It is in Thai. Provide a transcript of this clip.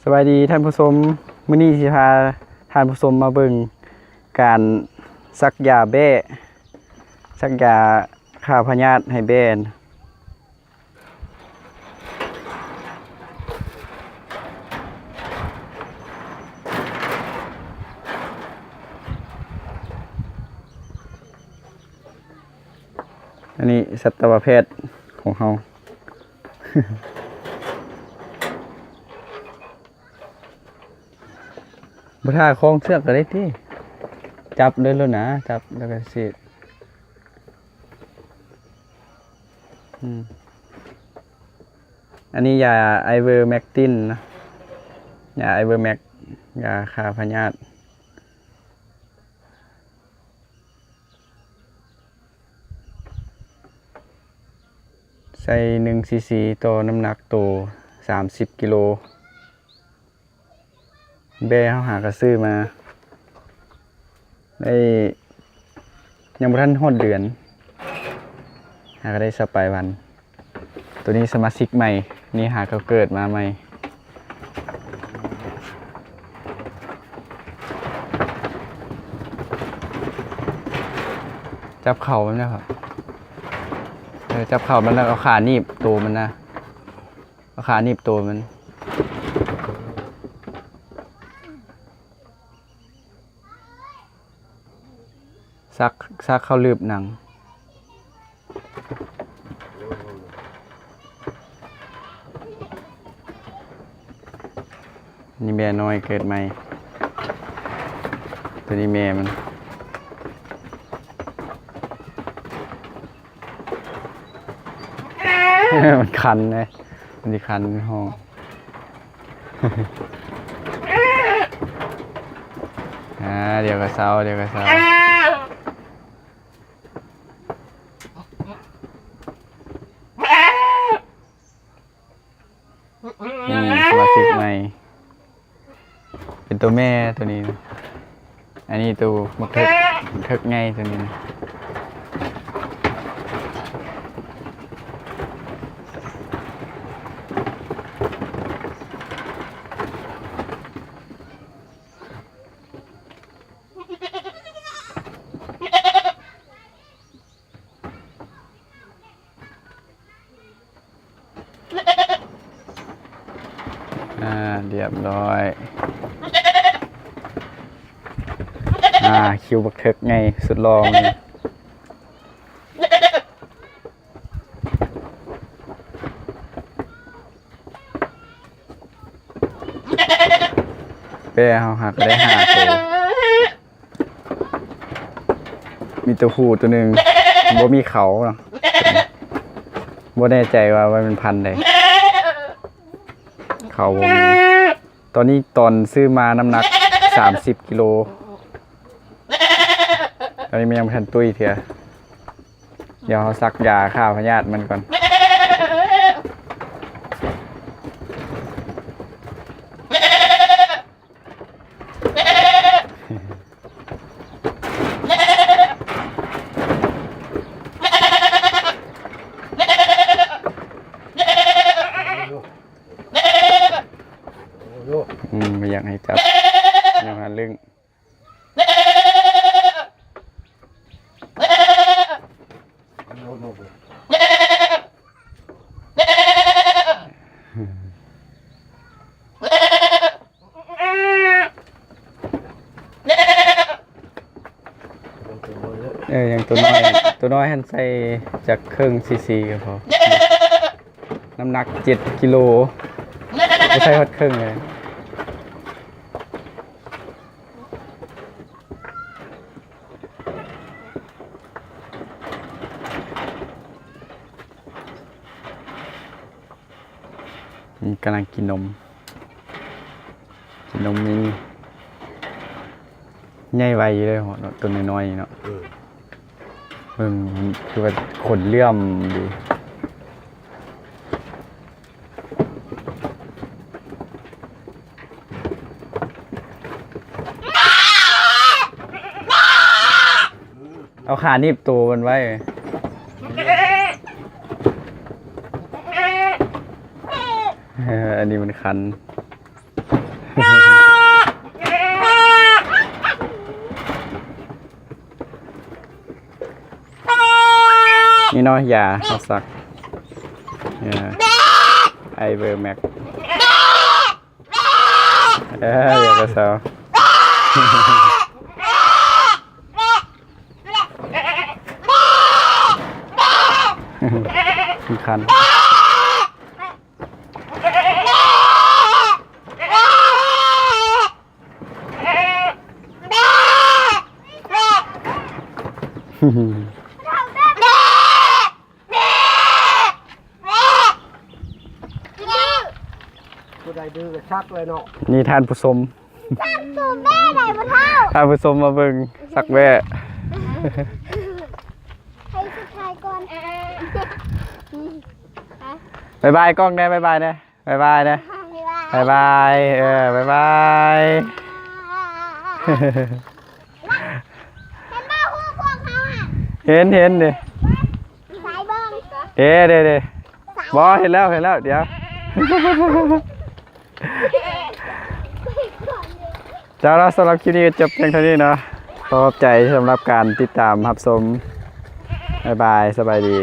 สวัสดีท่านผู้ชมมื้อนี้สิพาท่านผู้ชมมาเบิ่งการซักยาแบ้ซักยาฆ่าพยาธิให้แบ้อันนี้สัตวแพทย์ของเฮา บ่ท่าคล้องเชือกก็ได้ที่จับเลยแล้วนะจับแล้วก็สิอันนี้ยาไอเวอร์แมกตินนะยาไอเวอร์แมกยาฆ่าพยาธิใส่1 ซีซีต่อน้ำหนักตัว30 กิโลแบ่เขาหากระซื้อมาได้ยังบ่ทันฮอดเดือนหาก็ได้สักปลายวันตัวนี้สมาชิกใหม่นี่หาเขาเกิดมาใหม่จับเข่ามันนะครับจับเข่ามันแล้วเอาขาหนีบตัวมันนะเอาขาหนีบตัวมันซักเข้าลืบหนังนี่แม่น้อยเกิดใหม่ตัวนี้แม่มันมันคันเลยมันจะคันในห้องเดี๋ยวก็เศร้าเดี๋ยวก็เศร้าสมาชิกใหม่เป็นตัวแม่ตัวนี้นะอันนี้ตัวมักเทิกไงตัวนี้นะเรียบร้อยคิวบักเทิกไงสุดลองเป้เขาหักได้5 ตัวมีตัวผู้ตัวหนึ่งบ่มีเขาเนาะบ่แน่ใจว่ามันพันธุ์ใดเขาบ่มีตอนนี้ตอนซื้อมาน้ำหนัก30 กิโลตอนนี้มันยังไม่ทันตุ้ยเถอะเดี๋ยวเขาซักยาฆ่าพยาธิมันก่อนไม่อยากให้จับยังหันลึงอย่างตัวน้อยหันใส่จากครึ่งซีซีก็พอน้ำหนัก7 กิโลไม่ใช่ฮอดครึ่งเลยกำลังกินนมนี่ใหญ่ไวเลยเหรอตัวน้อยๆเนาะคือว่าขนเลื่อมดีเอาขาหนีบตัวมันไว้ อันนี้มันคัน นี่เนาะยาเขาสักไอเบอร์แม็กอย่ากระเซาคันผู้ใดดื้อก็ชักเลยเนาะ นี่ทานผสม จับตัวแม่ไหนมาเท่า ทานผสมมาเบิ่งสักแว่ ให้สุดท้ายก่อน บายบายกล้องได้บายบายนะบายบายนะบายบายบายบาย เห็นบ้าหัวพวกเขาอ่ะ เห็นเห็นดิ สายเบิ้ง เด้เด้เด้บอเห็นแล้วเดี๋ยวจ้าเราสำหรับคลิปนี้ก็จบเพียงเท่านี้เนาะขอบใจสำหรับการติดตามรับชมบายบายสบายดี